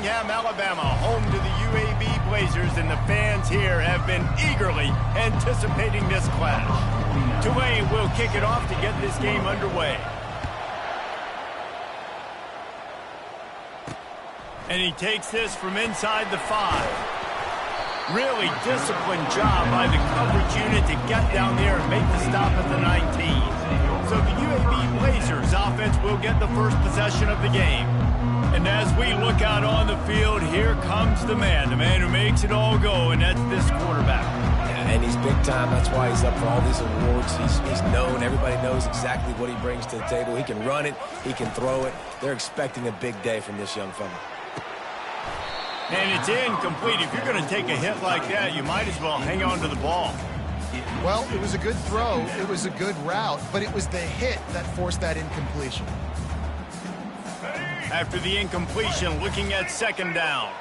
Birmingham, Alabama, home to the UAB Blazers, and the fans here have been eagerly anticipating this clash. Tulane will kick it off to get this game underway. And he takes this from inside the 5. Really disciplined job by the coverage unit to get down there and make the stop at the 19. So the UAB Blazers offense will get the first possession of the game. And as we look out on the field, here comes the man who makes it all go, and that's this quarterback. Yeah, and he's big time. That's why he's up for all these awards. He's known. Everybody knows exactly what he brings to the table. He can run it. He can throw it. They're expecting a big day from this young fella. And it's incomplete. If you're going to take a hit like that, you might as well hang on to the ball. Well, it was a good throw. It was a good route, but it was the hit that forced that incompletion. After the incompletion, looking at second down.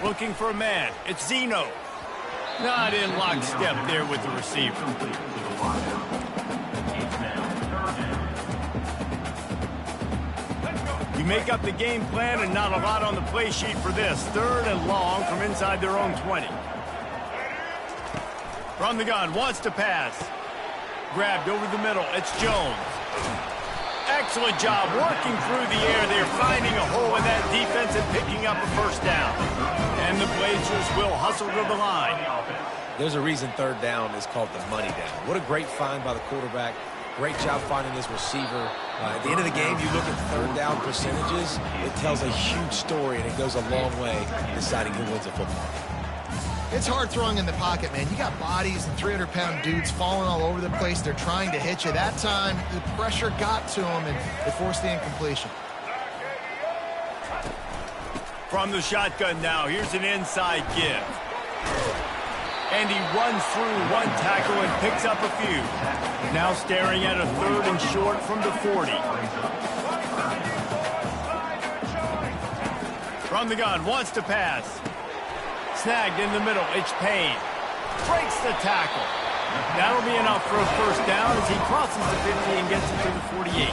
Looking for a man. It's Zeno. Not in lockstep there with the receiver. You make up the game plan and not a lot on the play sheet for this. 3rd and long from inside their own 20. From the gun, wants to pass. Grabbed over the middle. It's Jones. Excellent job working through the air. They're finding a hole in that defense and picking up a first down. And the Blazers will hustle to the line. There's a reason 3rd down is called the money down. What a great find by the quarterback. Great job finding this receiver. At the end of the game, you look at 3rd down percentages. It tells a huge story, and it goes a long way in deciding who wins a football game. It's hard throwing in the pocket, man. You got bodies and 300-pound dudes falling all over the place. They're trying to hit you. That time, the pressure got to them, and it forced the incompletion. From the shotgun now, here's an inside give. And he runs through one tackle and picks up a few. Now staring at a 3rd and short from the 40. From the gun, wants to pass. Snagged in the middle, it's Payne. Breaks the tackle. That'll be enough for a first down as he crosses the 50 and gets it to the 48.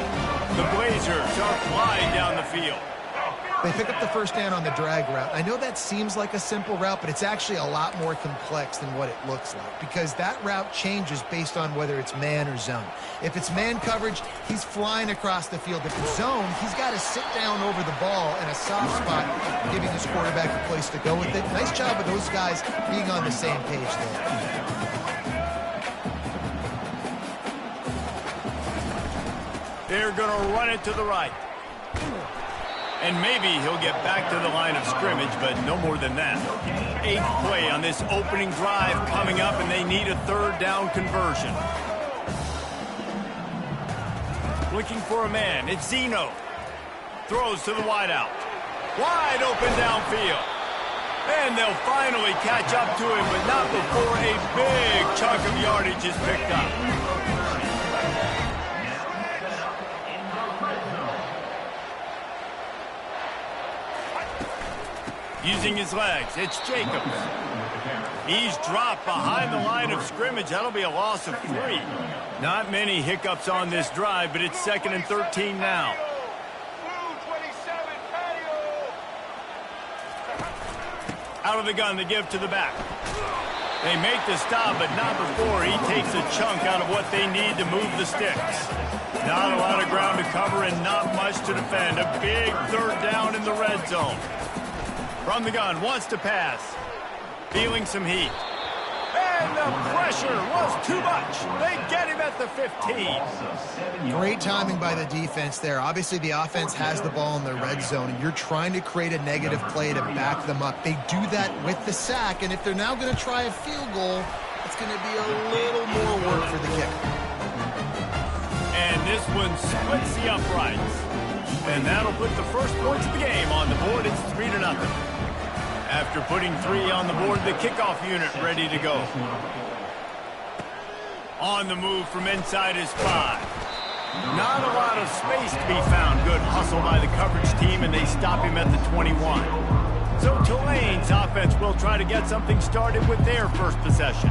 The Blazers are flying down the field. They pick up the first down on the drag route. I know that seems like a simple route, but it's actually a lot more complex than what it looks like because that route changes based on whether it's man or zone. If it's man coverage, he's flying across the field. If it's zone, he's got to sit down over the ball in a soft spot, giving his quarterback a place to go with it. Nice job of those guys being on the same page there. They're going to run it to the right. And maybe he'll get back to the line of scrimmage, but no more than that. 8th play on this opening drive coming up, and they need a 3rd down conversion. Looking for a man. It's Zeno. Throws to the wideout. Wide open downfield. And they'll finally catch up to him, but not before a big chunk of yardage is picked up. Using his legs, it's Jacobs. He's dropped behind the line of scrimmage. That'll be a loss of 3. Not many hiccups on this drive, but it's 2nd and 13 now. Out of the gun, the give to the back. They make the stop, but not before he takes a chunk out of what they need to move the sticks. Not a lot of ground to cover and not much to defend. A big 3rd down in the red zone. From the gun, wants to pass. Feeling some heat. And the pressure was too much. They get him at the 15. Great timing by the defense there. Obviously, the offense has the ball in the red zone, and you're trying to create a negative play to back them up. They do that with the sack, and if they're now going to try a field goal, it's going to be a little more work for the kicker. And this one splits the uprights. And that'll put the first points of the game on the board. It's 3-0. After putting 3 on the board, the kickoff unit ready to go. On the move from inside his 5. Not a lot of space to be found. Good hustle by the coverage team, and they stop him at the 21. So Tulane's offense will try to get something started with their first possession.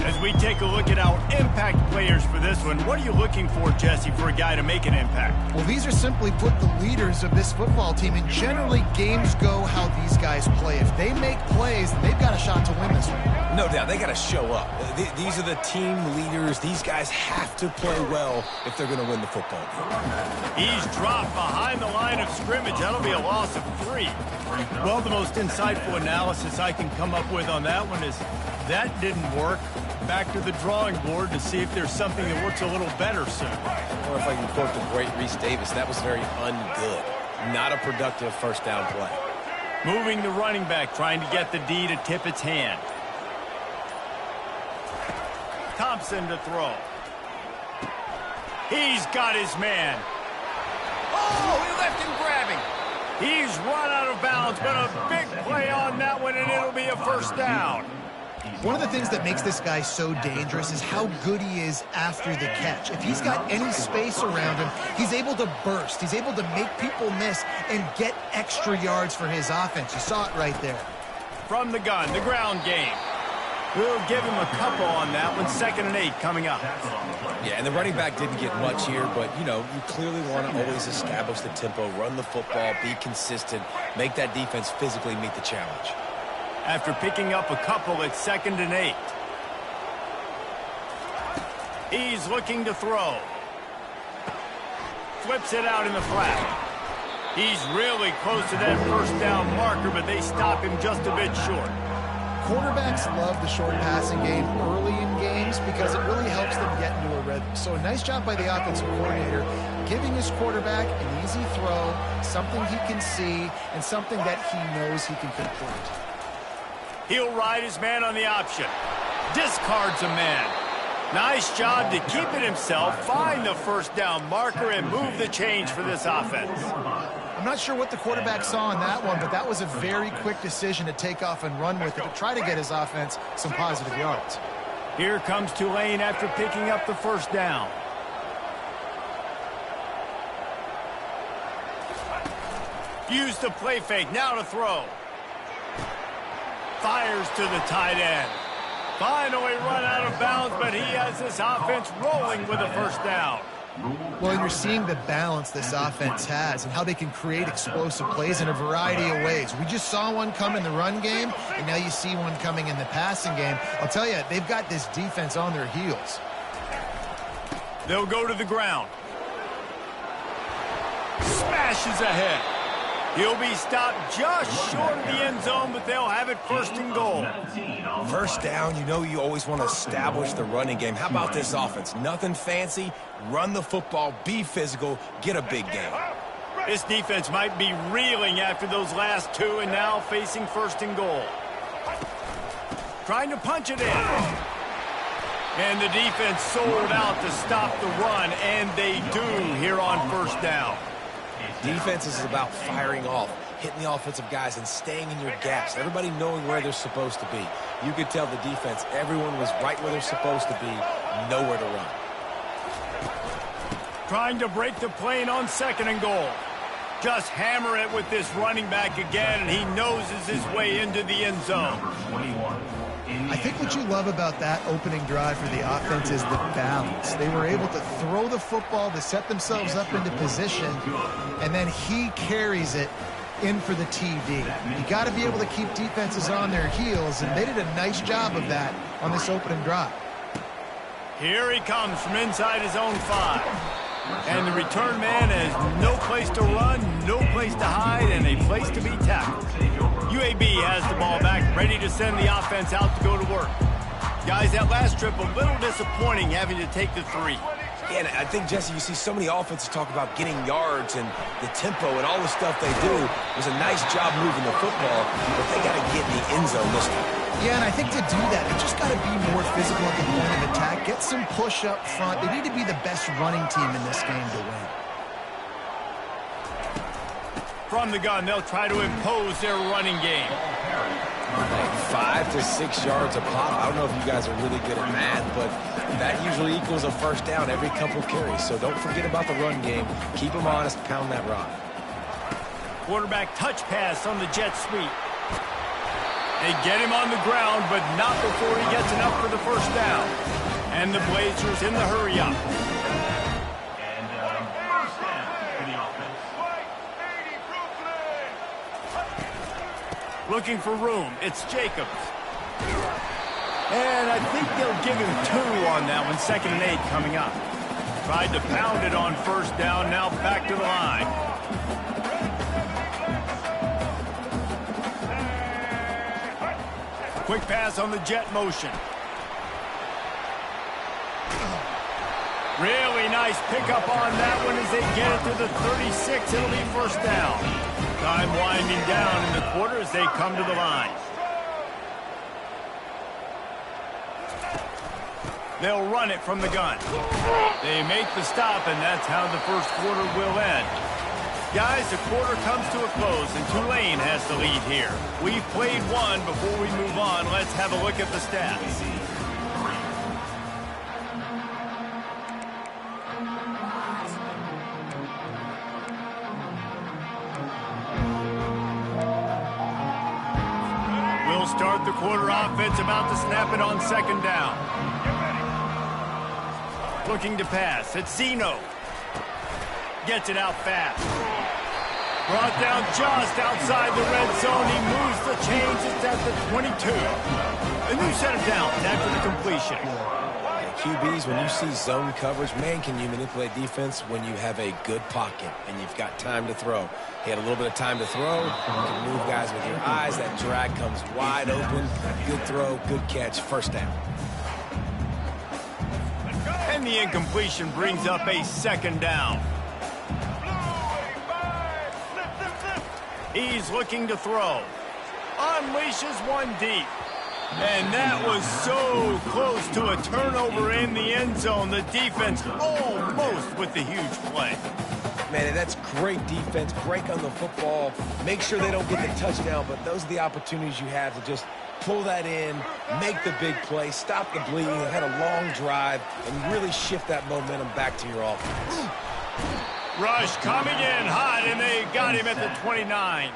As we take a look at our impact players for this one, what are you looking for, Jesse, for a guy to make an impact? Well, these are simply put the leaders of this football team, and generally games go how these guys play. If they make plays, they've got a shot to win this one. No doubt, they got to show up. These are the team leaders. These guys have to play well if they're going to win the football game. He's dropped behind the line of scrimmage. That'll be a loss of 3. Well, the most insightful analysis I can come up with on that one is that didn't work. Back to the drawing board to see if there's something that works a little better soon. Or if I can quote the great Reese Davis, that was very ungood. Not a productive first down play. Moving the running back, trying to get the D to tip its hand. Thompson to throw. He's got his man. Oh, he left him grabbing. He's run out of bounds, but a big play on that one, and it'll be a first down. One of the things that makes this guy so dangerous is how good he is after the catch. If he's got any space around him, he's able to burst. He's able to make people miss and get extra yards for his offense. You saw it right there. From the gun, the ground game. We'll give him a couple on that one. 2nd and 8 coming up. Yeah, and the running back didn't get much here, but, you know, you clearly want to always establish the tempo, run the football, be consistent, make that defense physically meet the challenge. After picking up a couple, it's 2nd and 8. He's looking to throw. Flips it out in the flat. He's really close to that first down marker, but they stop him just a bit short. Quarterbacks love the short passing game early in games because it really helps them get into a rhythm. So a nice job by the offensive coordinator giving his quarterback an easy throw, something he can see, and something that he knows he can complete. He'll ride his man on the option. Discards a man. Nice job to keep it himself, find the first down marker, and move the change for this offense. I'm not sure what the quarterback saw in that one, but that was a very quick decision to take off and run with it to try to get his offense some positive yards. Here comes Tulane after picking up the first down. Use the play fake, now to throw. Fires to the tight end. Finally run out of bounds, but he has this offense rolling with a first down. Well, you're seeing the balance this offense has and how they can create explosive plays in a variety of ways. We just saw one come in the run game, and now you see one coming in the passing game. I'll tell you, they've got this defense on their heels. They'll go to the ground. Smashes ahead. He'll be stopped just short of the end zone, but they'll have it 1st and goal. First down, you know you always want to establish the running game. How about this offense? Nothing fancy. Run the football, be physical, get a big game. This defense might be reeling after those last 2 and now facing 1st and goal. Trying to punch it in. And the defense sold out to stop the run, and they do here on 1st down. Defense is about firing off, hitting the offensive guys and staying in your gaps. Everybody knowing where they're supposed to be. You could tell the defense, everyone was right where they're supposed to be, nowhere to run. Trying to break the plane on 2nd and goal. Just hammer it with this running back again, and he noses his way into the end zone. I think what you love about that opening drive for the offense is the balance. They were able to throw the football to set themselves up into position, and then he carries it in for the TD. You got to be able to keep defenses on their heels, and they did a nice job of that on this opening drive. Here he comes from inside his own 5. And the return man has no place to run, no place to hide, and a place to be tackled. UAB has the ball back, ready to send the offense out to go to work. Guys, that last trip a little disappointing having to take the 3. Yeah, and I think, Jesse, you see so many offenses talk about getting yards and the tempo and all the stuff they do. It was a nice job moving the football, but they got to get in the end zone this time. Yeah, and I think to do that, they just got to be more physical at the point of attack, get some push up front. They need to be the best running team in this game to win. From the gun, they'll try to impose their running game. 5 to 6 yards a pop. I don't know if you guys are really good at math, but that usually equals a first down every couple carries. So don't forget about the run game. Keep them honest, pound that rock. Quarterback touch pass on the jet sweep. They get him on the ground, but not before he gets enough for the first down. And the Blazers in the hurry-up. Looking for room. It's Jacobs. And I think they'll give him 2 on that one. 2nd and 8 coming up. Tried to pound it on first down. Now back to the line. Quick pass on the jet motion. Really nice pickup on that one as they get it to the 36. It'll be first down. Time winding down in the quarter as they come to the line. They'll run it from the gun. They make the stop, and that's how the first quarter will end. Guys, the quarter comes to a close, and Tulane has the lead here. We've played one. Before we move on, let's have a look at the stats. We'll start the quarter offense, about to snap it on 2nd down. Looking to pass. It's Zeno. Gets it out fast. Brought down just outside the red zone. He moves the chains. It's at the 22. A new set of downs after the completion. QBs, when you see zone coverage, man, can you manipulate defense when you have a good pocket and you've got time to throw. He had a little bit of time to throw. You can move guys with your eyes. That drag comes wide open. Good throw, good catch, first down. And the incompletion brings up a 2nd down. He's looking to throw. Unleashes one deep. And that was so close to a turnover in the end zone. The defense almost with the huge play. Man, that's great defense. Break on the football. Make sure they don't get the touchdown, but those are the opportunities you have to just pull that in, make the big play, stop the bleeding, had a long drive, and really shift that momentum back to your offense. Rush coming in hot, and they got him at the 29.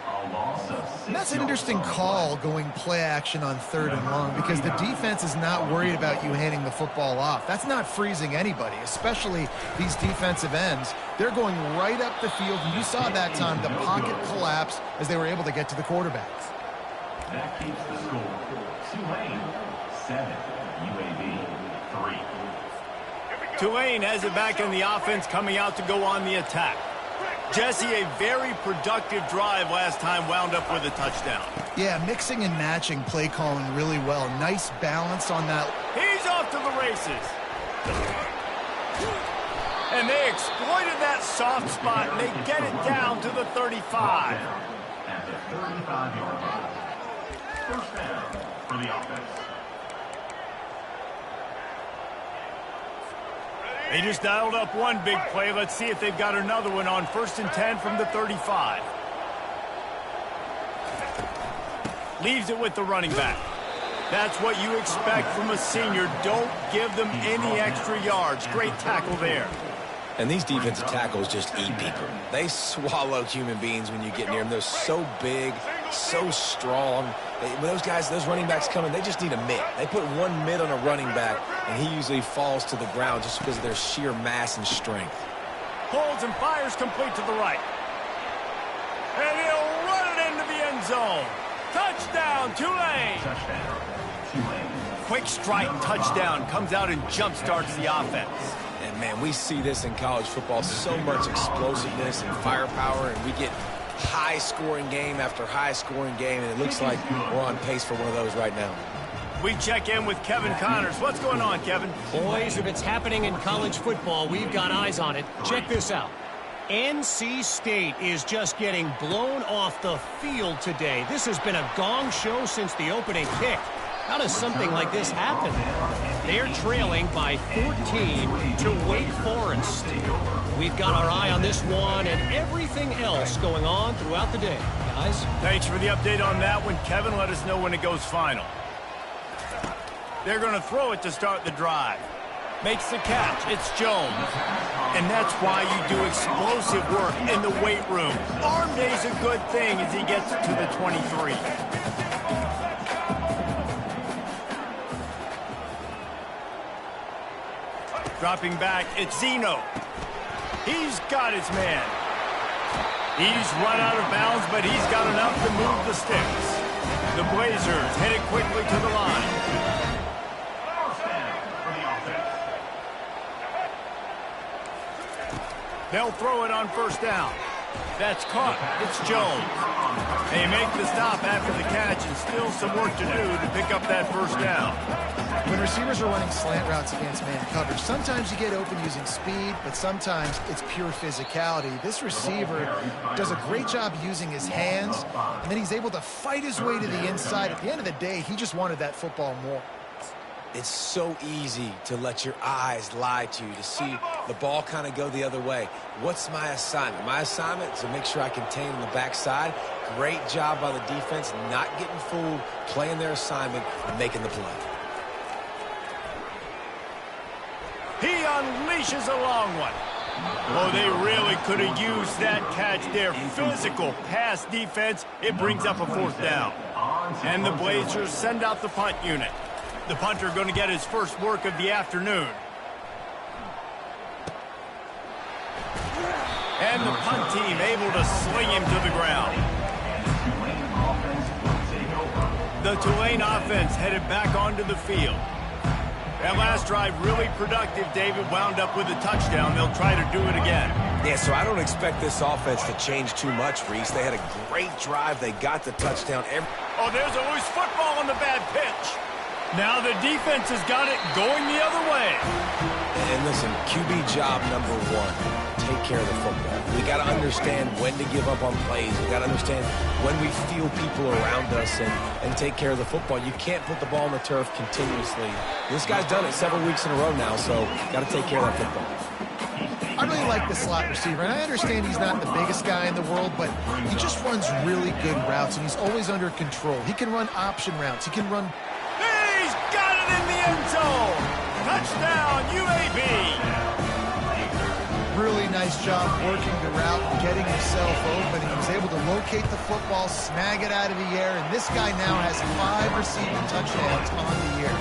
And that's an interesting call, going play action on 3rd and long, because the defense is not worried about you handing the football off. That's not freezing anybody, especially these defensive ends. They're going right up the field, and you saw that time the pocket collapse as they were able to get to the quarterbacks. That keeps the score. Tulane 7, UAB 3. Tulane has it back in the offense, coming out to go on the attack. Jesse, a very productive drive last time, wound up with a touchdown. Yeah, mixing and matching play calling really well. Nice balance on that. He's off to the races. And they exploited that soft spot, and they get it down to the 35. At the 35-yard line. First down for the offense. They just dialed up one big play. Let's see if they've got another one on 1st and 10 from the 35. Leaves it with the running back. That's what you expect from a senior. Don't give them any extra yards. Great tackle there. And these defensive tackles just eat people. They swallow human beings when you get near them. They're so big, so strong. When those guys, those running backs come in, they just need a mitt. They put one mitt on a running back, and he usually falls to the ground just because of their sheer mass and strength. Holds and fires complete to the right. And he'll run it into the end zone. Touchdown, Tulane. Touchdown, Tulane. Quick strike touchdown comes out and jump starts the offense. And, man, we see this in college football, so much explosiveness and firepower, and we get high-scoring game after high-scoring game, and it looks like we're on pace for one of those right now. We check in with Kevin Connors. What's going on, Kevin? Boys, if it's happening in college football, we've got eyes on it. Check this out. NC State is just getting blown off the field today. This has been a gong show since the opening kick. How does something like this happen? They're trailing by 14 to Wake Forest. We've got our eye on this one and everything else going on throughout the day. Guys? Thanks for the update on that one, Kevin. Let us know when it goes final. They're going to throw it to start the drive. Makes the catch. It's Jones. And that's why you do explosive work in the weight room. Arm day's a good thing as he gets to the 23. Dropping back, it's Zeno. He's got his man. He's run out of bounds, but he's got enough to move the sticks. The Blazers headed quickly to the line. They'll throw it on first down. That's caught. It's Jones. They make the stop after the catch, and still some work to do to pick up that first down. When receivers are running slant routes against man coverage, sometimes you get open using speed, but sometimes it's pure physicality. This receiver does a great job using his hands, and then he's able to fight his way to the inside. At the end of the day, he just wanted that football more. It's so easy to let your eyes lie to you, to see the ball kind of go the other way. What's my assignment? My assignment is to make sure I contain on the backside. Great job by the defense, not getting fooled, playing their assignment, and making the play. He unleashes a long one. Oh, they really could have used that catch there. Physical pass defense. It brings up a fourth down. And the Blazers send out the punt unit. The punter going to get his first work of the afternoon. And the punt team able to sling him to the ground. The Tulane offense headed back onto the field. That last drive really productive. David wound up with a touchdown. They'll try to do it again. Yeah, so I don't expect this offense to change too much, Reese. They had a great drive. They got the touchdown. Oh, there's a loose football on the bad pitch. Now the defense has got it going the other way. And listen, QB job number one, take care of the football. We got to understand when to give up on plays. We got to understand when we feel people around us and take care of the football. You can't put the ball on the turf continuously. This guy's done it several weeks in a row now, so got to take care of that football. I really like the slot receiver, and I understand he's not the biggest guy in the world, but he just runs really good routes, and he's always under control. He can run option routes. He can run... He's got it in the end zone. Touchdown, UAB. Really nice job working the route and getting himself open. He was able to locate the football, snag it out of the air, and this guy now has 5 receiving touchdowns on the year.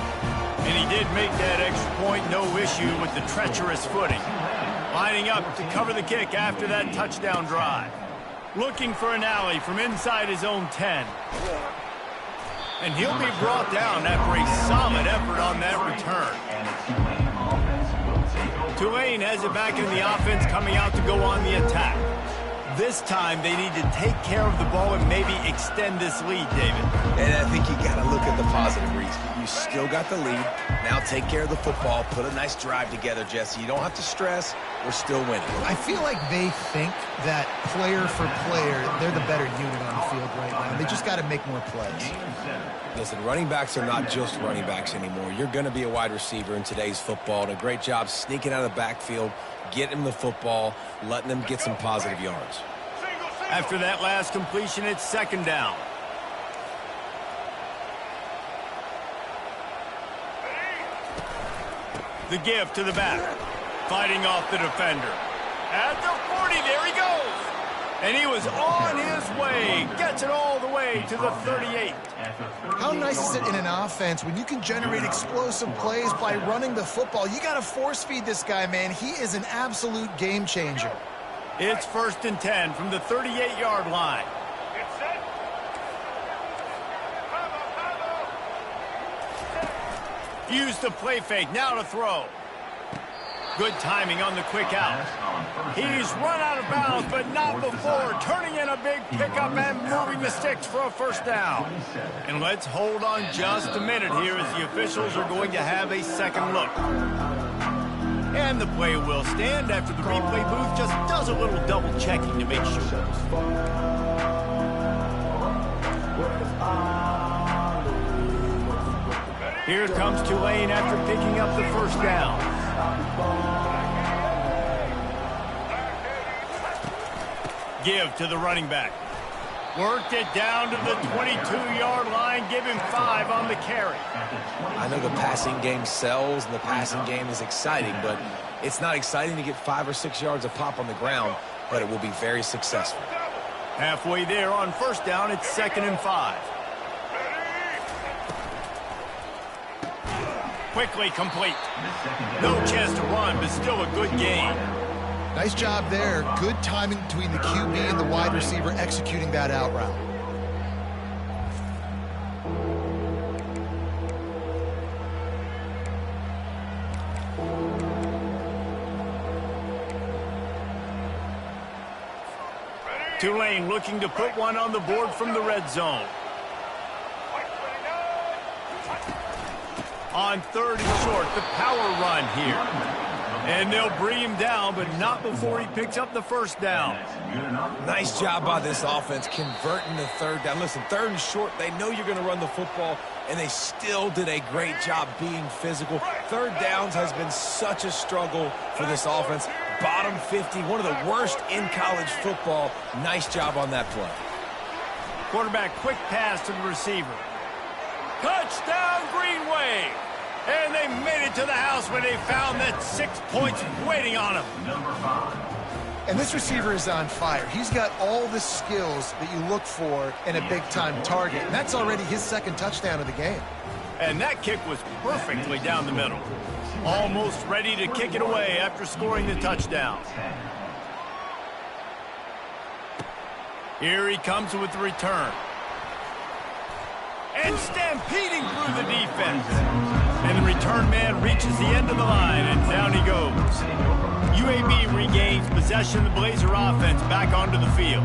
And he did make that extra point, no issue with the treacherous footing. Lining up to cover the kick after that touchdown drive. Looking for an alley from inside his own 10. And he'll be brought down after a solid effort on that return. Tulane has it back in the offense, coming out to go on the attack. This time they need to take care of the ball and maybe extend this lead, David. And I think you got to look at the positive, Reese. You still got the lead. Now take care of the football. Put a nice drive together, Jesse. You don't have to stress. We're still winning. I feel like they think that player for player, they're the better unit on the field right now. They just got to make more plays. Listen, running backs are not just running backs anymore. You're going to be a wide receiver in today's football. And a great job sneaking out of the backfield, getting them the football, letting them get some positive yards. After that last completion, it's second down. The give to the back. Fighting off the defender. At the 40, there he goes. And he was on his way. Gets it all the way to the 38. How nice is it in an offense when you can generate explosive plays by running the football? You got to force feed this guy, man. He is an absolute game changer. It's 1st and 10 from the 38-yard line. Use the play fake, now to throw. Good timing on the quick out. He's run out of bounds, but not before. Turning in a big pickup and moving the sticks for a first down. And let's hold on just a minute here as the officials are going to have a second look. And the play will stand after the replay booth just does a little double checking to make sure. Here comes Tulane after picking up the first down. Give to the running back. Worked it down to the 22-yard line. Give him 5 on the carry. I know the passing game sells and the passing game is exciting, but it's not exciting to get 5 or 6 yards a pop on the ground, but it will be very successful. Halfway there on first down, it's 2nd and 5. Quickly complete. No chance to run, but still a good gain. Nice job there. Good timing between the QB and the wide receiver executing that out route. Tulane looking to put one on the board from the red zone. On 3rd and short, the power run here. And they'll bring him down, but not before he picks up the first down. Nice job by this offense converting the 3rd down. Listen, 3rd and short, they know you're going to run the football, and they still did a great job being physical. 3rd downs has been such a struggle for this offense. Bottom 50, one of the worst in college football. Nice job on that play. Quarterback quick pass to the receiver. Touchdown, Greenway! And they made it to the house when they found that 6 points waiting on him. And this receiver is on fire. He's got all the skills that you look for in a big-time target. And that's already his 2nd touchdown of the game. And that kick was perfectly down the middle. Almost ready to kick it away after scoring the touchdown. Here he comes with the return. And stampeding through the defense. And the return man reaches the end of the line, and down he goes. UAB regains possession of the Blazer offense back onto the field.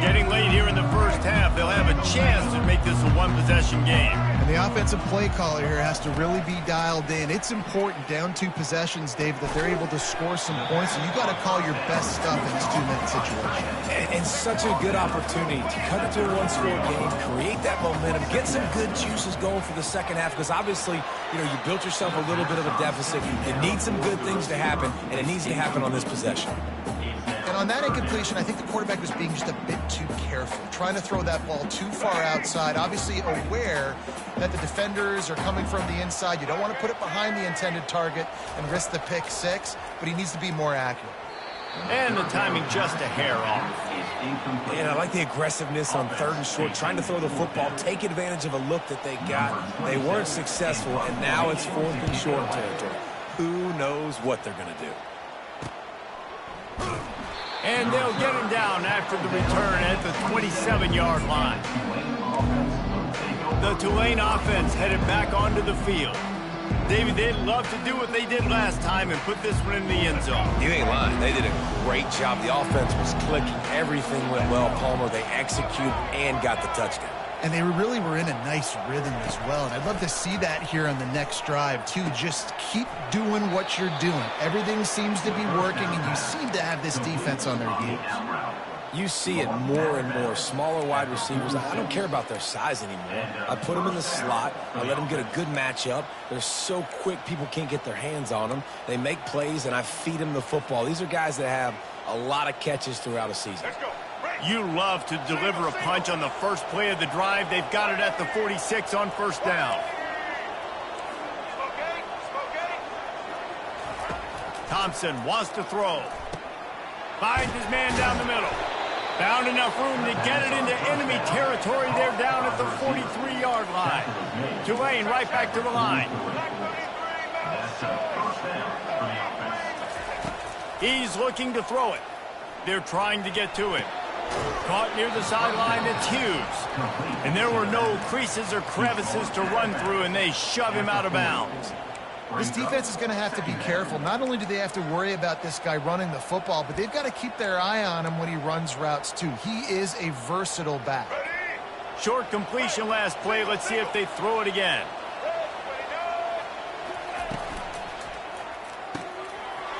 Getting late here in the first half, they'll have a chance to make this a one-possession game. And the offensive play caller here has to really be dialed in. It's important down 2 possessions, Dave, that they're able to score some points, and you got to call your best stuff in this 2-minute situation. And such a good opportunity to cut it to a one-score game, create that momentum, get some good juices going for the second half, because obviously, you know, you built yourself a little bit of a deficit. You need some good things to happen, and it needs to happen on this possession. And on that incompletion, I think the quarterback was being just a bit too careful, trying to throw that ball too far outside, obviously aware that the defenders are coming from the inside. You don't want to put it behind the intended target and risk the pick 6, but he needs to be more accurate. And the timing just a hair off. And I like the aggressiveness on 3rd and short, trying to throw the football, take advantage of a look that they got. They weren't successful, and now it's 4th and short territory. Who knows what they're going to do? And they'll get him down after the return at the 27-yard line. The Tulane offense headed back onto the field. David, they'd love to do what they did last time and put this one in the end zone. You ain't lying. They did a great job. The offense was clicking. Everything went well, Palmer. They executed and got the touchdown. And they really were in a nice rhythm as well. And I'd love to see that here on the next drive, too. Just keep doing what you're doing. Everything seems to be working, and you seem to have this defense on their heels. You see it more and more. Smaller wide receivers. I don't care about their size anymore. I put them in the slot. I let them get a good matchup. They're so quick, people can't get their hands on them. They make plays, and I feed them the football. These are guys that have a lot of catches throughout a season. You love to deliver a punch on the first play of the drive. They've got it at the 46 on first down. Thompson wants to throw. Finds his man down the middle. Found enough room to get it into enemy territory. They're down at the 43-yard line. Tulane right back to the line. He's looking to throw it. They're trying to get to it. Caught near the sideline, it's Hughes. And there were no creases or crevices to run through, and they shove him out of bounds. This defense is going to have to be careful. Not only do they have to worry about this guy running the football, but they've got to keep their eye on him when he runs routes, too. He is a versatile back. Short completion last play. Let's see if they throw it again.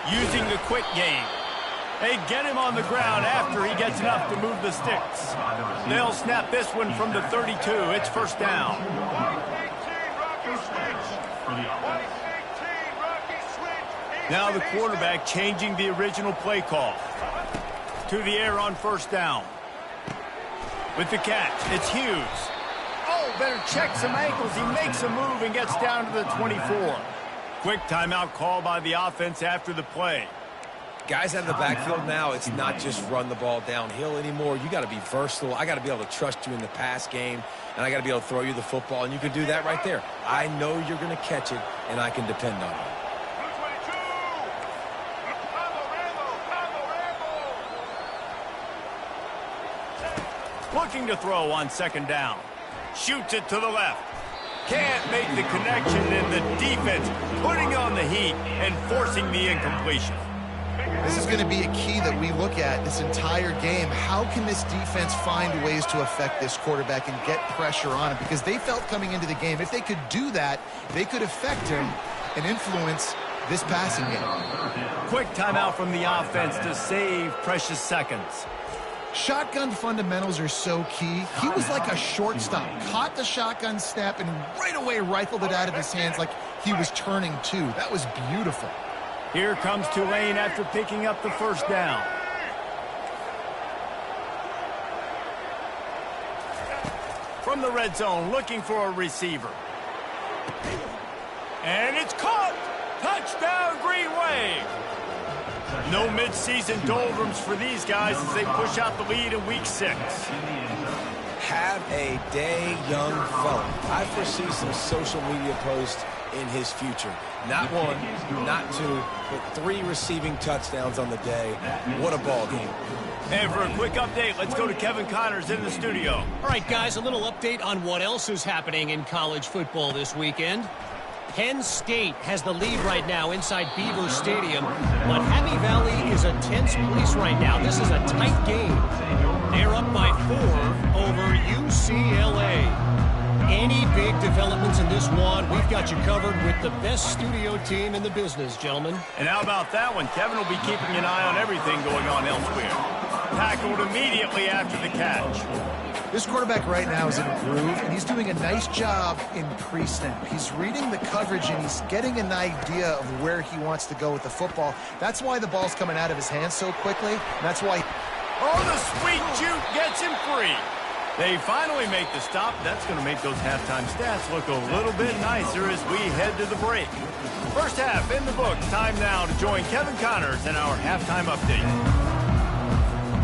Using the quick game. They get him on the ground after he gets enough to move the sticks. They'll snap this one from the 32. It's first down. Now the quarterback changing the original play call. To the air on first down. With the catch, it's Hughes. Oh, better check some ankles. He makes a move and gets down to the 24. Quick timeout call by the offense after the play. Guys out of the backfield now, it's not just run the ball downhill anymore. You got to be versatile. I got to be able to trust you in the pass game, and I got to be able to throw you the football, and you can do that right there. I know you're going to catch it, and I can depend on it. Looking to throw on second down. Shoots it to the left. Can't make the connection, and the defense putting on the heat and forcing the incompletion. This is going to be a key that we look at this entire game. How can this defense find ways to affect this quarterback and get pressure on him? Because they felt coming into the game, if they could do that, they could affect him and influence this passing game. Quick timeout from the offense to save precious seconds. Shotgun fundamentals are so key. He was like a shortstop, caught the shotgun snap and right away rifled it out of his hands like he was turning two. That was beautiful. Here comes Tulane after picking up the first down. From the red zone, looking for a receiver. And it's caught! Touchdown, Green Wave! No mid-season doldrums for these guys as they push out the lead in Week 6. Have a day, young fella. I foresee some social media posts in his future. Not one, not two, but 3 receiving touchdowns on the day. What a ball game. And for a quick update, let's go to Kevin Connors in the studio. All right, guys, a little update on what else is happening in college football this weekend. Penn State has the lead right now inside Beaver Stadium, but Happy Valley is a tense place right now. This is a tight game. They're up by 4 over UCLA. Any big developments in this one, we've got you covered with the best studio team in the business, gentlemen. And how about that one? Kevin will be keeping an eye on everything going on elsewhere. Tackled immediately after the catch. This quarterback right now is in a groove, and he's doing a nice job in pre-snap. He's reading the coverage, and he's getting an idea of where he wants to go with the football. That's why the ball's coming out of his hands so quickly. And that's why... Oh, the sweet juke gets him free. They finally make the stop. That's going to make those halftime stats look a little bit nicer as we head to the break. First half in the books. Time now to join Kevin Connors in our halftime update.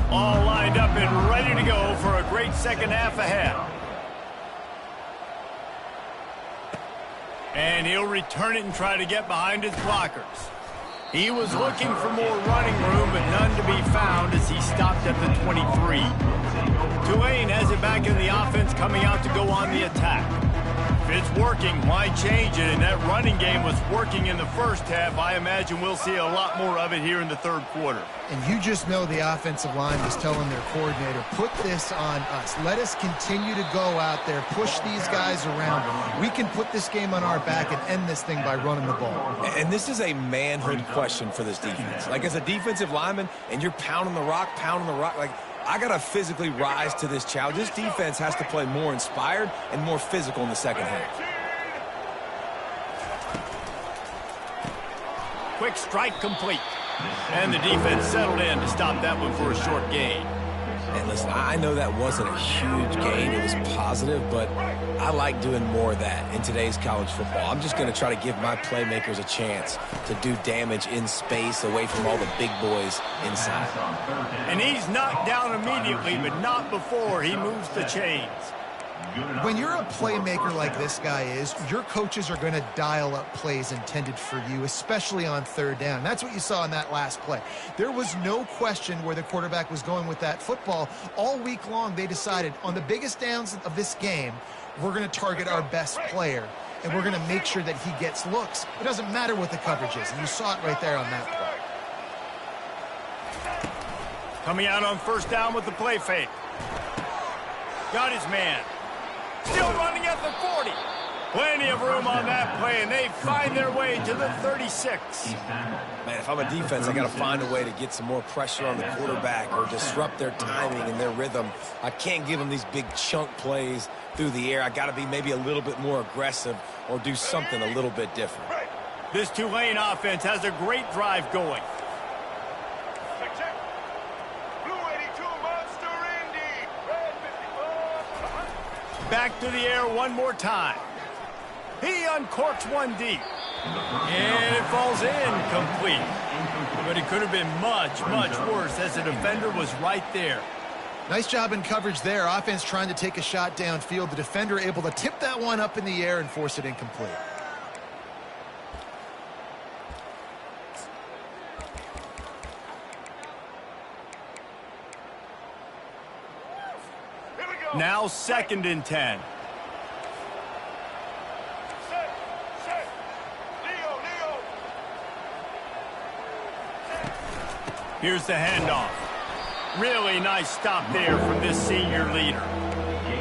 All lined up and ready to go for a great second half ahead. And he'll return it and try to get behind his blockers. He was looking for more running room, but none to be found as he stopped at the 23. Tulane has it back in the offense, coming out to go on the attack. If it's working, why change it? And that running game was working in the first half. I imagine we'll see a lot more of it here in the third quarter. And you just know the offensive line is telling their coordinator, put this on us. Let us continue to go out there, push these guys around. We can put this game on our back and end this thing by running the ball. And this is a manhood question for this defense. Like, as a defensive lineman, and you're pounding the rock, like, I got to physically rise to this challenge. This defense has to play more inspired and more physical in the second half. Quick strike complete. And the defense settled in to stop that one for a short gain. And listen, I know that wasn't a huge gain. It was positive, but I like doing more of that in today's college football. I'm just going to try to give my playmakers a chance to do damage in space away from all the big boys inside. And he's knocked down immediately, but not before he moves the chains. When you're a playmaker like this guy is, your coaches are going to dial up plays intended for you, especially on third down. And that's what you saw in that last play. There was no question where the quarterback was going with that football. All week long, they decided on the biggest downs of this game, we're going to target our best player, and we're going to make sure that he gets looks. It doesn't matter what the coverage is, and you saw it right there on that play. Coming out on first down with the play fake. Got his man. Still running at the 40. Plenty of room on that play, and they find their way to the 36. Man, if I'm a defense, I got to find a way to get some more pressure on the quarterback or disrupt their timing and their rhythm. I can't give them these big chunk plays through the air. I got to be maybe a little bit more aggressive or do something a little bit different. This Tulane offense has a great drive going. back to the air one more time. He uncorks one deep. And it falls in complete. But it could have been much, much worse as the defender was right there. Nice job in coverage there. Offense trying to take a shot downfield. The defender able to tip that one up in the air and force it incomplete. Now 2nd and 10. Here's the handoff. Really nice stop there from this senior leader.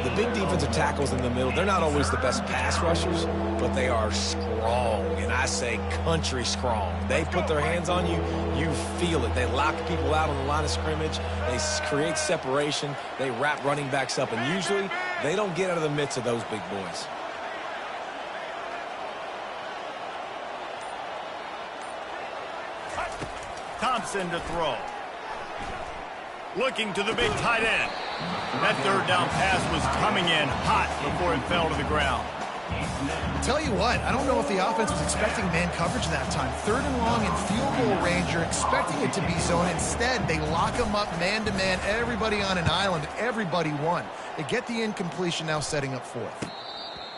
The big defensive tackles in the middle, they're not always the best pass rushers, but they are strong, and I say country strong. They put their hands on you, you feel it. They lock people out on the line of scrimmage. They create separation. They wrap running backs up, and usually they don't get out of the midst of those big boys. Thompson to throw. Looking to the big tight end. That 3rd down pass was coming in hot before it fell to the ground. Tell you what, I don't know if the offense was expecting man coverage that time. 3rd and long in field goal range, you're expecting it to be zone. Instead, they lock them up man-to-man, everybody on an island, everybody won. They get the incompletion, now setting up 4th.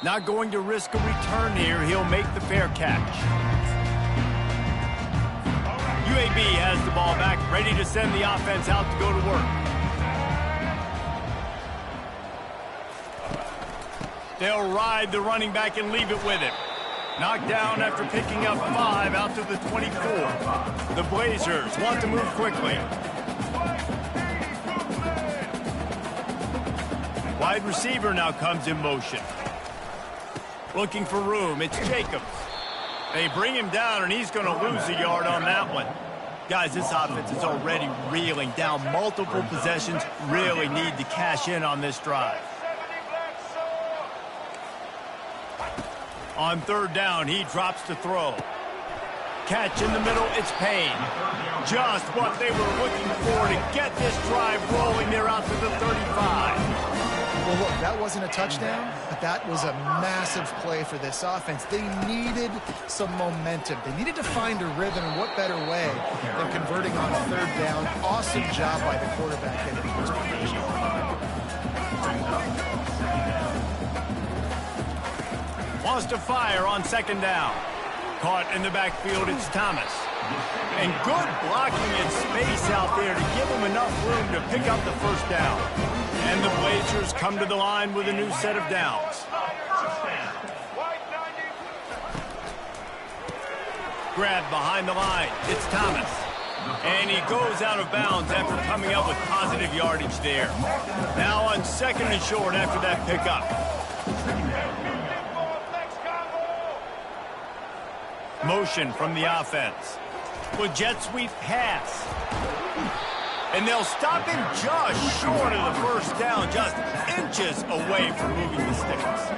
Not going to risk a return here. He'll make the fair catch. UAB has the ball back, ready to send the offense out to go to work. They'll ride the running back and leave it with him. Knocked down after picking up 5 out to the 24. The Blazers want to move quickly. Wide receiver now comes in motion. Looking for room, it's Jacobs. They bring him down, and he's going to lose a yard on that one. Guys, this offense is already reeling down multiple possessions. Really need to cash in on this drive. On 3rd down, he drops to throw. Catch in the middle, it's Payne. Just what they were looking for to get this drive rolling. They're out to the 35. Well, look, that wasn't a touchdown, but that was a massive play for this offense. They needed some momentum. They needed to find a rhythm, and what better way than converting on 3rd down. Awesome job by the quarterback getting first position. Wants to fire on 2nd down. Caught in the backfield, it's Thomas. And good blocking in space out there to give him enough room to pick up the 1st down. And the Blazers come to the line with a new set of downs. Grab behind the line. It's Thomas. And he goes out of bounds after coming up with positive yardage there. Now on 2nd and short after that pickup. Motion from the offense. With jet sweep pass. And they'll stop him just short of the 1st down, just inches away from moving the sticks.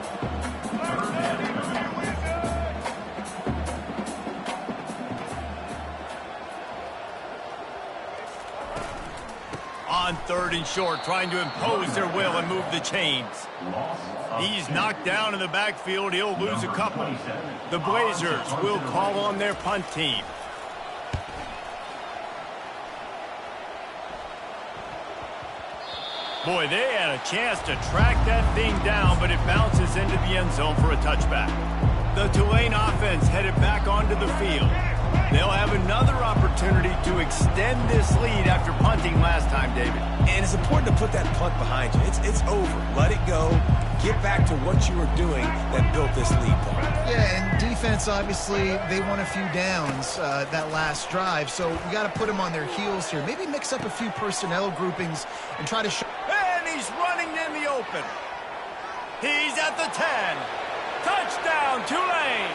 On 3rd and short, trying to impose their will and move the chains. He's knocked down in the backfield. He'll lose a couple. The Blazers will call on their punt team. Boy, they had a chance to track that thing down, but it bounces into the end zone for a touchback. The Tulane offense headed back onto the field. They'll have another opportunity to extend this lead after punting last time, David. And it's important to put that punt behind you. It's over. Let it go. Get back to what you were doing that built this lead, Paul. Yeah, and defense, obviously, they won a few downs that last drive, so we got to put them on their heels here. Maybe mix up a few personnel groupings and try to show. And he's running in the open. He's at the 10. Touchdown, Tulane.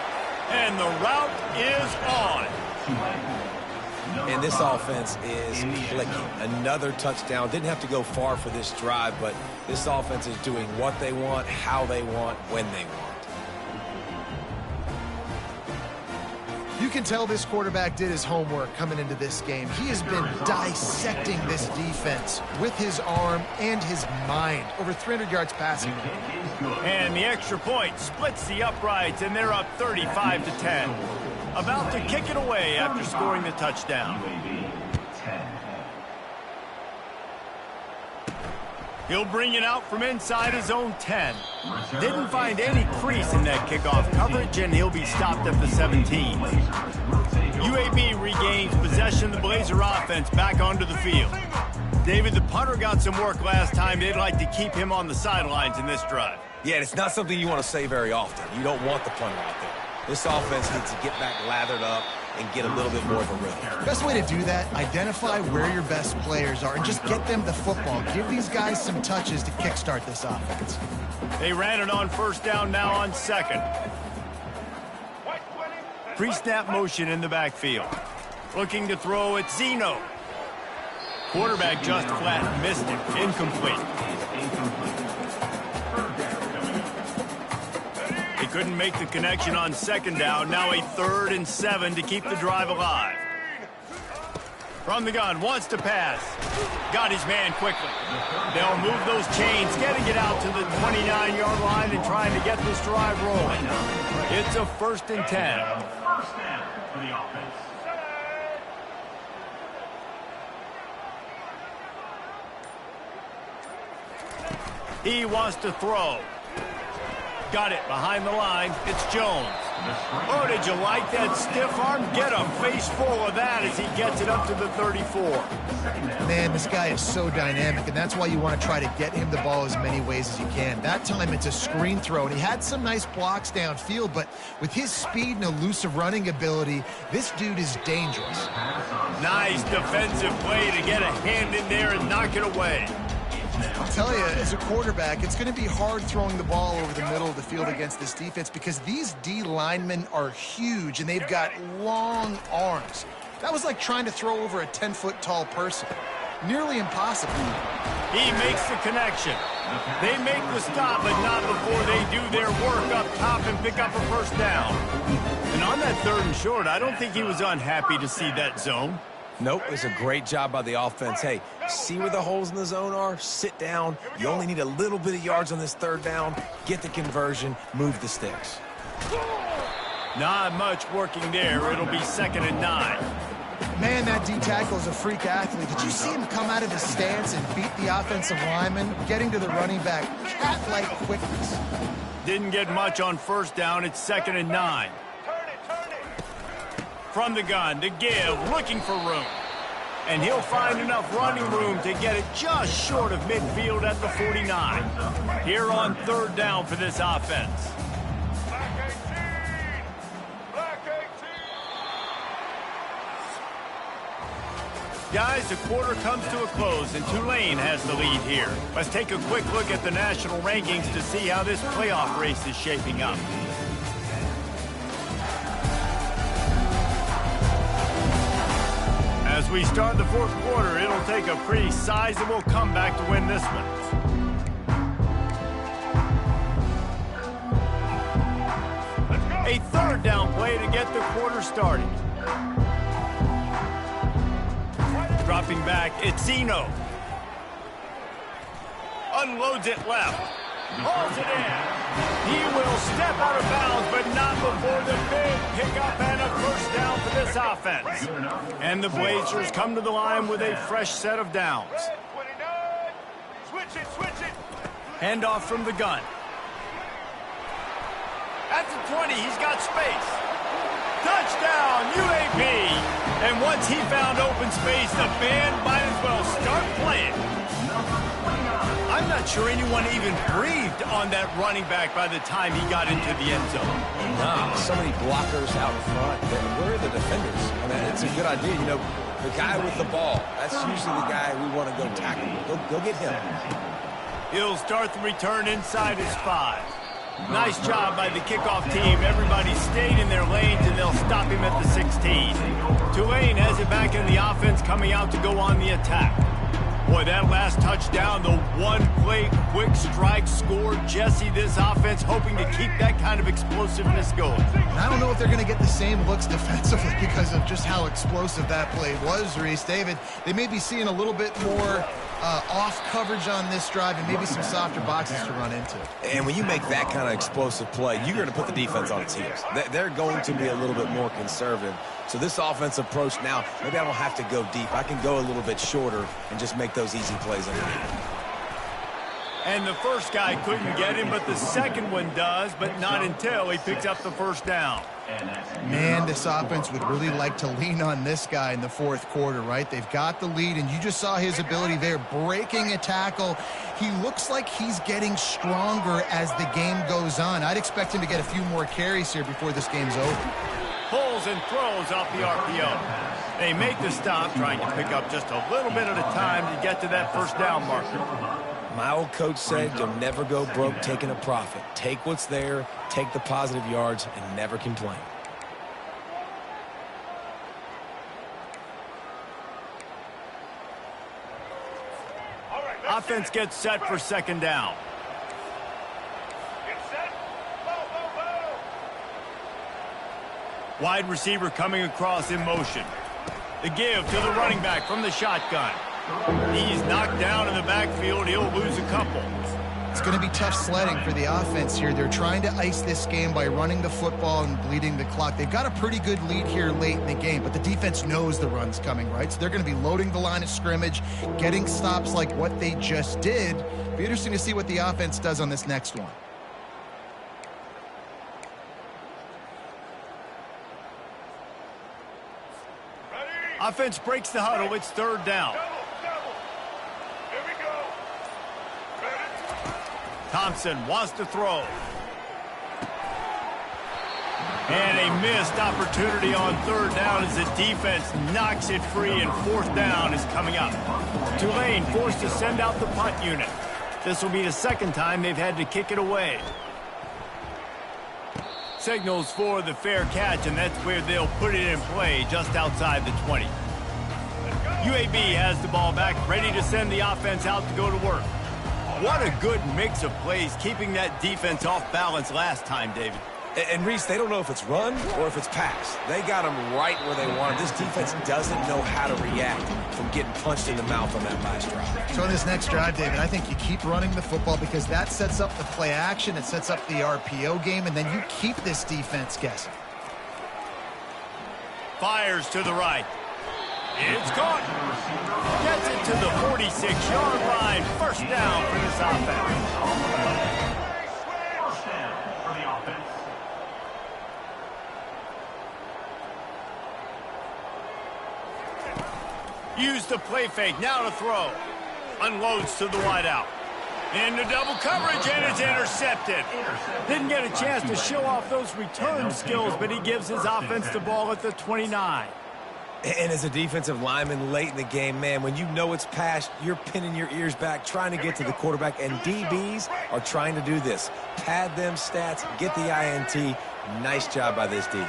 And the route is on. And this offense is clicking. Another touchdown. Didn't have to go far for this drive, but this offense is doing what they want, how they want, when they want. You can tell this quarterback did his homework coming into this game. He has been dissecting this defense with his arm and his mind. Over 300 yards passing. And the extra point splits the uprights, and they're up 35-10. About to kick it away after scoring the touchdown. He'll bring it out from inside his own 10. Didn't find any crease in that kickoff coverage, and he'll be stopped at the 17. UAB regains possession of the Blazer offense back onto the field. David, the punter got some work last time. They'd like to keep him on the sidelines in this drive. Yeah, it's not something you want to say very often. You don't want the punter out there. This offense needs to get back lathered up and get a little bit more of a rhythm. Best way to do that, identify where your best players are and just get them the football. Give these guys some touches to kickstart this offense. They ran it on first down, now on second. Pre-snap motion in the backfield. Looking to throw at Zeno. Quarterback just flat missed it. Incomplete. He couldn't make the connection on second down. Now a 3rd and 7 to keep the drive alive. From the gun, wants to pass. Got his man quickly. They'll move those chains, getting it out to the 29-yard line and trying to get this drive rolling. It's a 1st and 10. First down for the offense. He wants to throw. Got it behind the line. It's Jones. Oh, did you like that stiff arm? Get a face full of that as he gets it up to the 34. Man, this guy is so dynamic, and that's why you want to try to get him the ball as many ways as you can. That time it's a screen throw, and he had some nice blocks downfield, but with his speed and elusive running ability, this dude is dangerous. Nice defensive play to get a hand in there and knock it away. I'll tell you, as a quarterback, it's going to be hard throwing the ball over the middle of the field against this defense because these D linemen are huge, and they've got long arms. That was like trying to throw over a 10-foot tall person. Nearly impossible. He makes the connection. They make the stop, but not before they do their work up top and pick up a first down. And on that 3rd and short, I don't think he was unhappy to see that zone. Nope, it's a great job by the offense. Hey, see where the holes in the zone are? Sit down. You only need a little bit of yards on this 3rd down. Get the conversion. Move the sticks. Not much working there. It'll be 2nd and 9. Man, that D tackle is a freak athlete. Did you see him come out of his stance and beat the offensive lineman, getting to the running back? Cat-like quickness. Didn't get much on first down. It's 2nd and 9. From the gun to give, looking for room. And he'll find enough running room to get it just short of midfield at the 49. Here on 3rd down for this offense. Guys, the quarter comes to a close, and Tulane has the lead here. Let's take a quick look at the national rankings to see how this playoff race is shaping up. As we start the 4th quarter, it'll take a pretty sizable comeback to win this one. A 3rd down play to get the quarter started. Dropping back, it's Zeno. Unloads it left. Hauls it in. He will step out of bounds, but not before the big pickup and a first down for this offense. And the Blazers come to the line with a fresh set of downs. Switch it. Handoff from the gun. At the 20, he's got space. Touchdown, UAB. And once he found open space, the band might as well start playing. I'm not sure anyone even breathed on that running back by the time he got into the end zone. Nah, so many blockers out in front. Where are the defenders? I mean, it's a good idea. You know, the guy with the ball, that's usually the guy we want to go tackle. Go get him. He'll start the return inside his 5. Nice job by the kickoff team. Everybody stayed in their lanes, and they'll stop him at the 16. Tulane has it back in the offense, coming out to go on the attack. Boy, that last touchdown, the one-play quick strike score. Jesse, this offense hoping to keep that kind of explosiveness going. And I don't know if they're going to get the same looks defensively because of just how explosive that play was, Reese. David, they may be seeing a little bit more off coverage on this drive and maybe some softer boxes to run into. And when you make that kind of explosive play, you're going to put the defense on its heels. They're going to be a little bit more conservative. So this offensive approach now, maybe I don't have to go deep. I can go a little bit shorter and just make those easy plays underneath. And the first guy couldn't get him, but the second one does, but not until he picks up the first down. Man, this offense would really like to lean on this guy in the fourth quarter, right? They've got the lead, and you just saw his ability there, breaking a tackle. He looks like he's getting stronger as the game goes on. I'd expect him to get a few more carries here before this game's over. Pulls and throws off the RPO. They make the stop, trying to pick up just a little bit at a time to get to that first down marker. My old coach said you'll never go broke taking a profit. Take what's there, take the positive yards, and never complain. Offense gets set for second down. Wide receiver coming across in motion. The give to the running back from the shotgun. He's knocked down in the backfield. He'll lose a couple. It's going to be tough sledding for the offense here. They're trying to ice this game by running the football and bleeding the clock. They've got a pretty good lead here late in the game, but the defense knows the run's coming, right? So they're going to be loading the line of scrimmage, getting stops like what they just did. It'll be interesting to see what the offense does on this next one. Offense breaks the huddle. It's third down. Thompson wants to throw. And a missed opportunity on third down as the defense knocks it free, and fourth down is coming up. Tulane forced to send out the punt unit. This will be the second time they've had to kick it away. Signals for the fair catch, and that's where they'll put it in play just outside the 20. UAB has the ball back, ready to send the offense out to go to work. What a good mix of plays, keeping that defense off balance last time, David. And Reese, they don't know if it's run or if it's pass. They got them right where they want them. This defense doesn't know how to react from getting punched in the mouth on that last drive. So in this next drive, David, I think you keep running the football because that sets up the play action, it sets up the RPO game, and then you keep this defense guessing. Fires to the right. It's caught. Gets it to the 46-yard line. First down for this offense. First down for the offense. Use the play fake. Now to throw. Unloads to the wideout. Into double coverage, and it's intercepted. Didn't get a chance to show off those return skills, but he gives his offense the ball at the 29. And as a defensive lineman late in the game, man, when you know it's passed, you're pinning your ears back, trying to get to the quarterback, and DBs are trying to do this. Pad them stats, get the INT. Nice job by this D.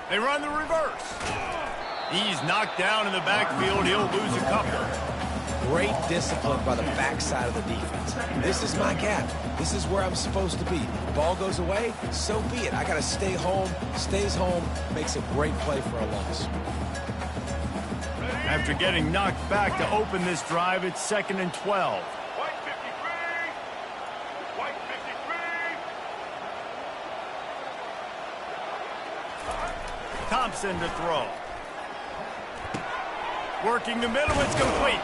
They run the reverse. He's knocked down in the backfield. He'll lose a couple. Great discipline by the backside of the defense. This is my gap. This is where I'm supposed to be. Ball goes away, so be it. I got to stay home. Stays home, makes a great play for a loss. After getting knocked back to open this drive, it's 2nd and 12. Thompson to throw. Working the middle, it's complete.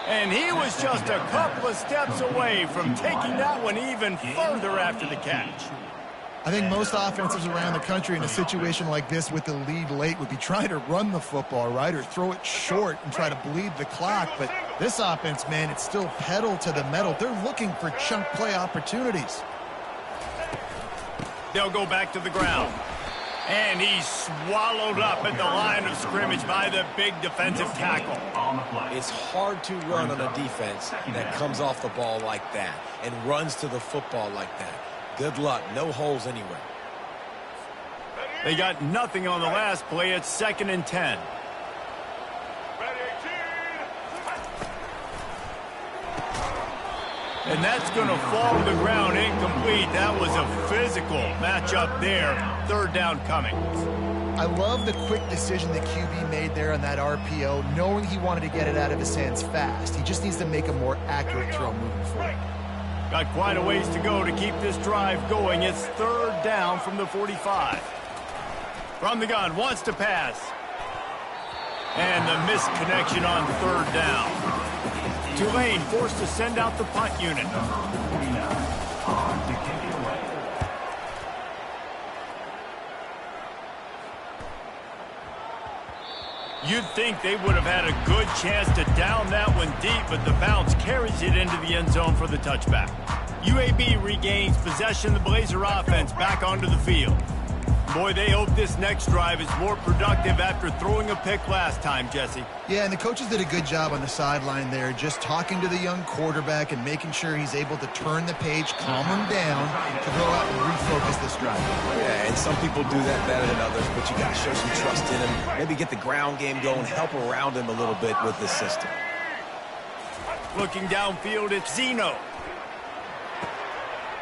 And he was just a couple of steps away from taking that one even further after the catch. I think most offenses around the country in a situation like this with the lead late would be trying to run the football, right, or throw it short and try to bleed the clock. But this offense, man, it's still pedal to the metal. They're looking for chunk play opportunities. They'll go back to the ground. And he's swallowed up at the line of scrimmage by the big defensive tackle. It's hard to run on a defense that comes off the ball like that and runs to the football like that. Good luck. No holes anywhere. They got nothing on the last play. It's 2nd and 10. And that's going to fall to the ground incomplete. That was a physical matchup there. 3rd down coming. I love the quick decision the QB made there on that RPO, knowing he wanted to get it out of his hands fast. He just needs to make a more accurate throw moving forward. Got quite a ways to go to keep this drive going. It's 3rd down from the 45. From the gun, wants to pass. And the misconnection on 3rd down. Tulane forced to send out the punt unit. You'd think they would have had a good chance to down that one deep, but the bounce carries it into the end zone for the touchback. UAB regains possession of the Blazer offense back onto the field. Boy, they hope this next drive is more productive after throwing a pick last time, Jesse. Yeah, and the coaches did a good job on the sideline there, just talking to the young quarterback and making sure he's able to turn the page, calm him down, to go out and refocus this drive. Yeah, and some people do that better than others, but you got to show some trust in him. Maybe get the ground game going, help around him a little bit with this system. Looking downfield, it's Zeno.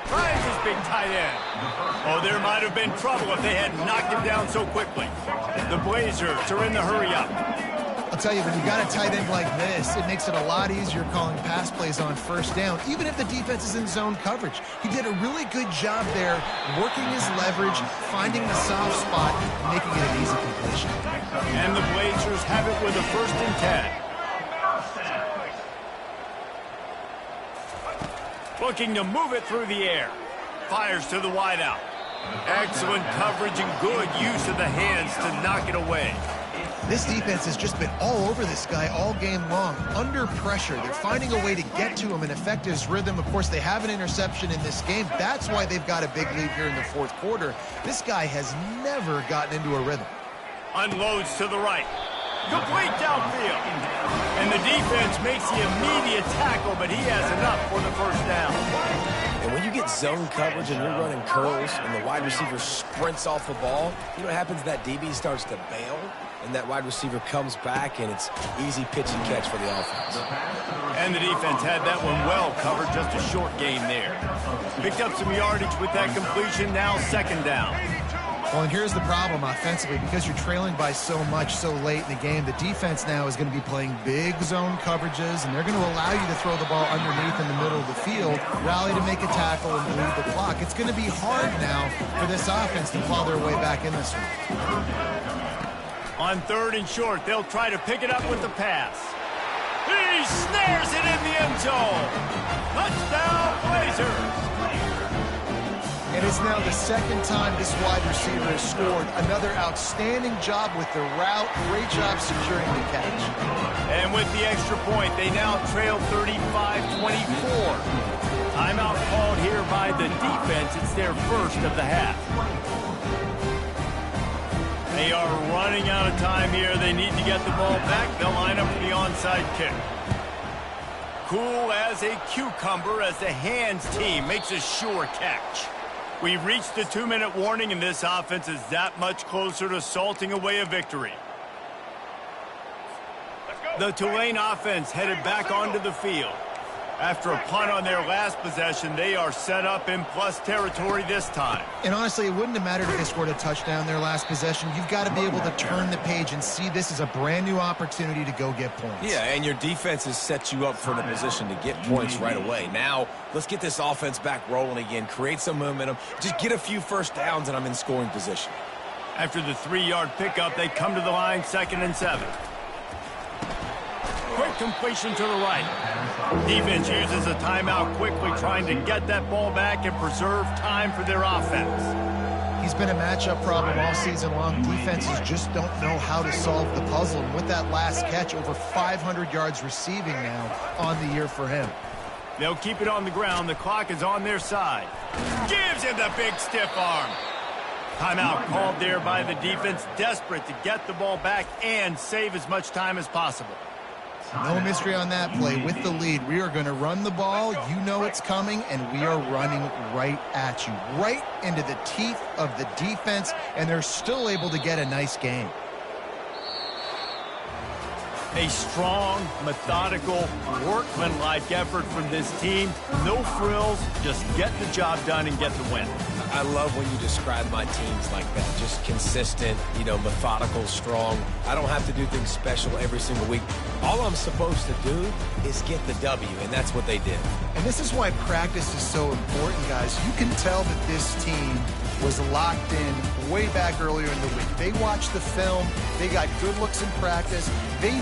Finds his big tight end. Oh, there might have been trouble if they had knocked him down so quickly. The Blazers are in the hurry-up. I'll tell you, when you got a tight end like this, it makes it a lot easier calling pass plays on 1st down, even if the defense is in zone coverage. He did a really good job there, working his leverage, finding the soft spot, and making it an easy completion. And the Blazers have it with a 1st and 10. Looking to move it through the air. Fires to the wideout. Excellent coverage and good use of the hands to knock it away. This defense has just been all over this guy all game long. Under pressure, they're finding a way to get to him and affect his rhythm. Of course, they have an interception in this game. That's why they've got a big lead here in the 4th quarter. This guy has never gotten into a rhythm. Unloads to the right. Complete downfield. And the defense makes the immediate tackle, but he has enough for the 1st down. And when you get zone coverage and you're running curls and the wide receiver sprints off the ball, you know what happens? That DB starts to bail, and that wide receiver comes back, and it's easy pitch and catch for the offense. And the defense had that one well covered, just a short gain there. Picked up some yardage with that completion, now 2nd down. Well, and here's the problem offensively. Because you're trailing by so much so late in the game, the defense now is going to be playing big zone coverages, and they're going to allow you to throw the ball underneath in the middle of the field, rally to make a tackle, and bleed the clock. It's going to be hard now for this offense to claw their way back in this one. On 3rd and short, they'll try to pick it up with the pass. He snares it in the end zone. Touchdown, Blazers. And it's now the 2nd time this wide receiver has scored. Another outstanding job with the route. Great job securing the catch. And with the extra point, they now trail 35-24. Timeout called here by the defense. It's their 1st of the half. They are running out of time here. They need to get the ball back. They'll line up for the onside kick. Cool as a cucumber as the hands team makes a sure catch. We've reached the 2-minute warning, and this offense is that much closer to salting away a victory. The Tulane offense headed back onto the field. After a punt on their last possession, they are set up in plus territory this time. And honestly, it wouldn't have mattered if they scored a touchdown their last possession. You've got to be able to turn the page and see this as a brand new opportunity to go get points. Yeah, and your defense has set you up for the position to get points right away. Now, let's get this offense back rolling again, create some momentum, just get a few 1st downs, and I'm in scoring position. After the 3-yard pickup, they come to the line, 2nd and 7. Quick completion to the right. Defense uses a timeout quickly, trying to get that ball back and preserve time for their offense. He's been a matchup problem all season long. Defenses just don't know how to solve the puzzle. And with that last catch, over 500 yards receiving now on the year for him. They'll keep it on the ground. The clock is on their side. Gives him the big stiff arm. Timeout called there by the defense, desperate to get the ball back and save as much time as possible. No mystery on that play. With the lead, we are going to run the ball. You know it's coming, and we are running right at you, right into the teeth of the defense, and they're still able to get a nice gain. A strong, methodical, workmanlike effort from this team. No frills, just get the job done and get the win. I love when you describe my teams like that. Just consistent, methodical, strong. I don't have to do things special every single week. All I'm supposed to do is get the W, and that's what they did. And this is why practice is so important, guys. You can tell that this team was locked in way back earlier in the week. They watched the film. They got good looks in practice. They